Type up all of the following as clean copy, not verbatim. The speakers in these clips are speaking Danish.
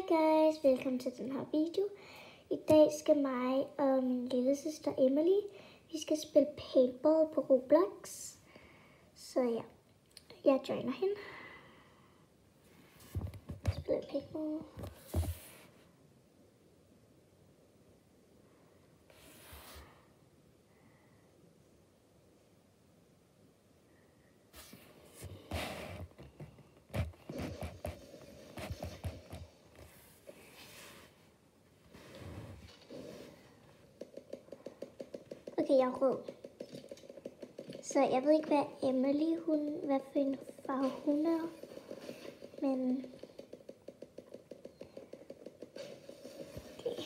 guys, velkommen til den her video. I dag skal mig og min lille søster Emily, vi skal spille paintball på Roblox. Så ja, jeg joiner hende. Spille paintball. Okay, jeg er rød. Så jeg ved ikke, hvad Emily, hvad for en farve hun er. Men... Okay.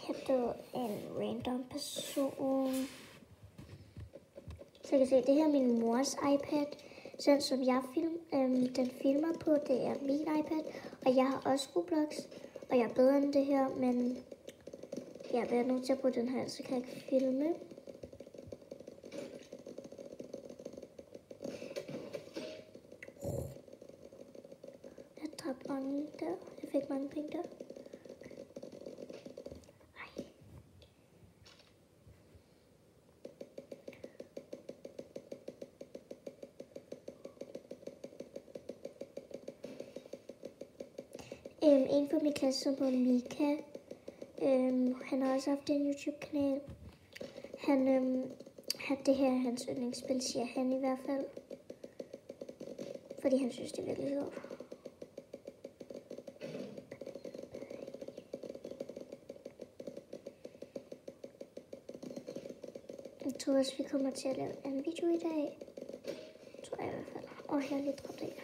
Jeg døde en random person. Så jeg kan se, det her er min mors iPad. Sådan som jeg den filmer på, det er min iPad. Og jeg har også Roblox. Og jeg er bedre end det her, men jeg er nødt til at bruge den her, så kan jeg ikke filme. Jeg dræbte mange der. Jeg fik mange penge der. En fra min klasse, som hedder Mika, han har også haft en YouTube-kanal. Det her er hans yndlingsspil, siger han i hvert fald. Fordi han synes, det er virkelig sjovt. Jeg tror også, vi kommer til at lave en video i dag. Tror jeg i hvert fald. Og her er lidt dræbt af.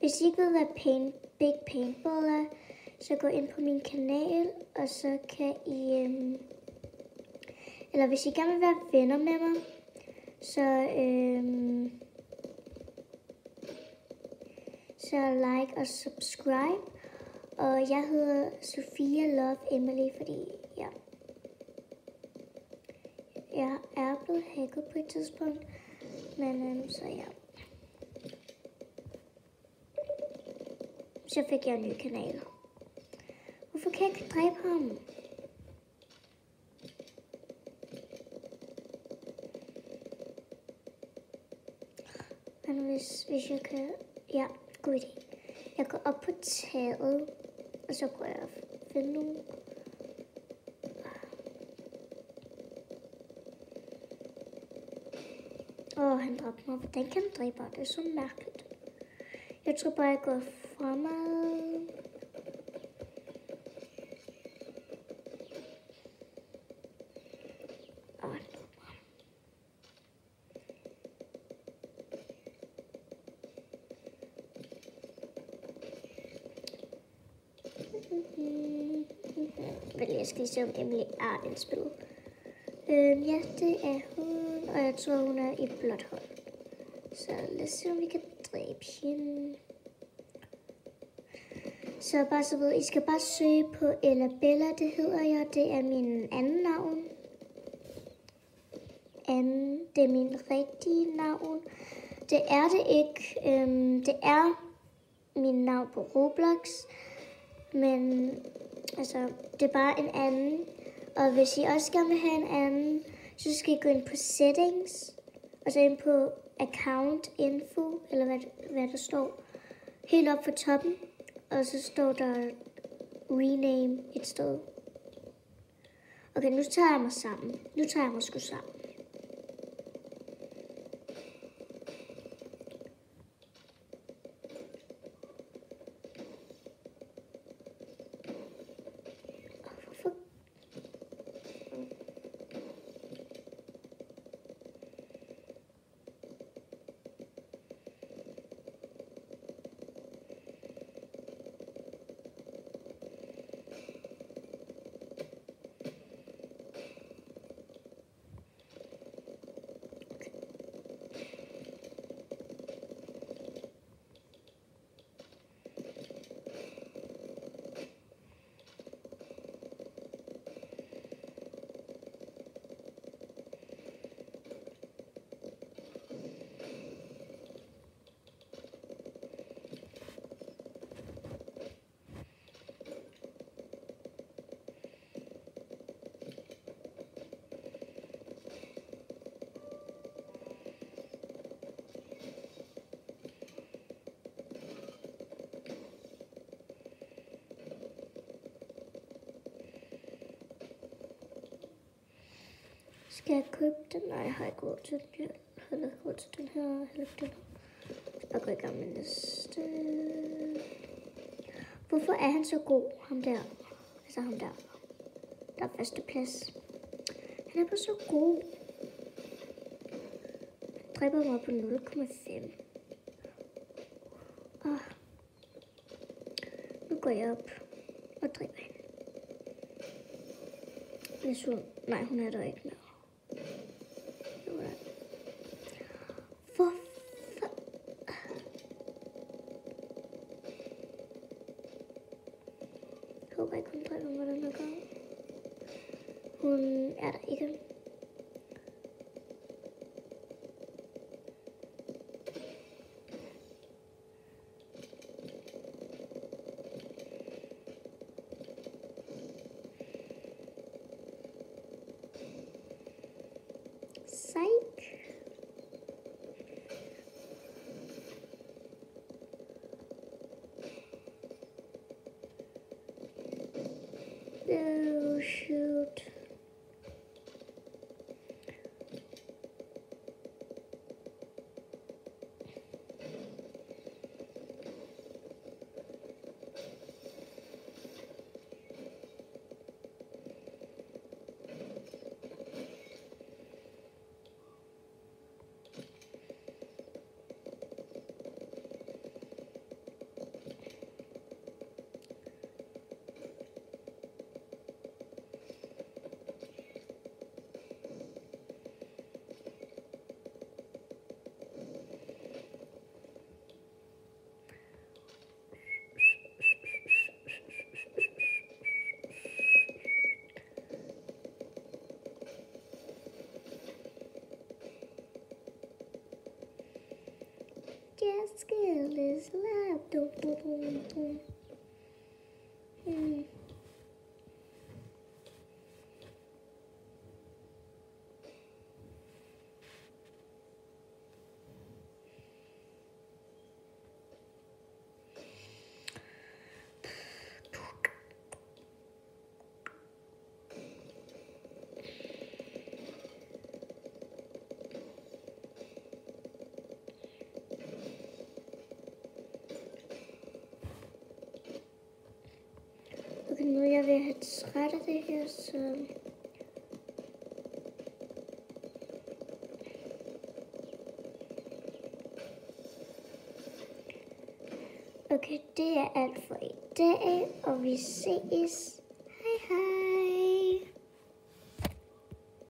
Hvis I ikke ved, hvad Big Paintball er, så gå ind på min kanal, og så kan I... eller hvis I gerne vil være venner med mig, så like og subscribe. Og jeg hedder Sofia Love Emily, fordi jeg er blevet hacket på et tidspunkt, men så ja. Så fik jeg en ny kanal. Hvorfor kan jeg ikke dræbe ham? Men hvis jeg kan... Ja, god idé. Jeg går op på taget, og så prøver jeg at finde nogen. Han dræbte mig. Hvordan kan han dræbe mig? Det er så mærkeligt. Jeg tror bare, jeg går fremad. Jeg skal lige se, om Emily er en spil. Ja, det er hun. Og jeg tror, hun er i blåt hold. Så lad os se, om vi kan dræbe hende. Så bare så ved, I skal bare søge på Ella Bella, det hedder jeg. Det er min anden navn. Det er min rigtige navn. Det er det ikke. Det er min navn på Roblox. Men altså, det er bare en anden. Og hvis I også gerne vil have en anden, så skal I gå ind på settings. Og så ind på account info, eller hvad der står. Helt op for toppen. Og så står der rename et sted. Okay, nu tager jeg mig sammen. Nu tager jeg mig sgu sammen. Skal jeg købe den? Nej, jeg har ikke råd til den. Jeg har ikke råd til den her. Jeg har ikke den her. Jeg går i gang med næste. Hvorfor er han så god, ham der? Altså ham der. Der er første plads. Han er bare så god. Han dræber mig på 0,5. Nu går jeg op og dræber hende. Hvis hun... Nej, hun er der ikke mere. Hvorfor? Jeg håber ikke, hun dræber mig den her gang. Hun er der ikke. Psych. Oh, shoot. Just kill this laptop. Okay, nu er jeg ved at have træt af det her, så... Okay, det er alt for i dag, og vi ses